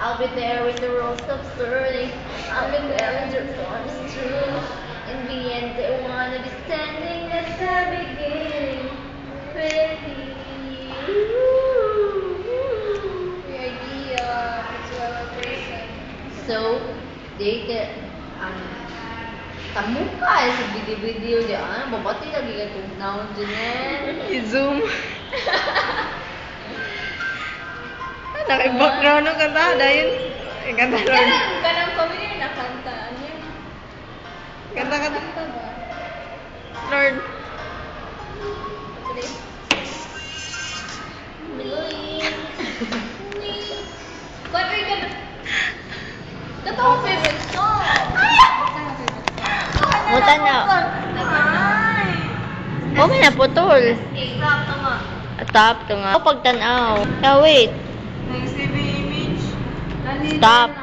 I'll be there with the rose of turning. I'll be there with your promise true. In the end, I wanna be standing at the beginning with you. The idea, it's well a person. So, dated kamuka sa video-video diyan. Babati lagi ka kung naon dyan. I-zoom. Naka-background ng kanta. Dahil, kanta Lord. Kanang familiar na kanta. Ano yun? Kanta. Kanta ba? Lord. Tuloy. What are you gonna... That's our favorite song. Mutan na. Oh, may naputol. Stop naman. Stop to nga. Pagtanaw. Yeah, wait. Nag-save image. Stop.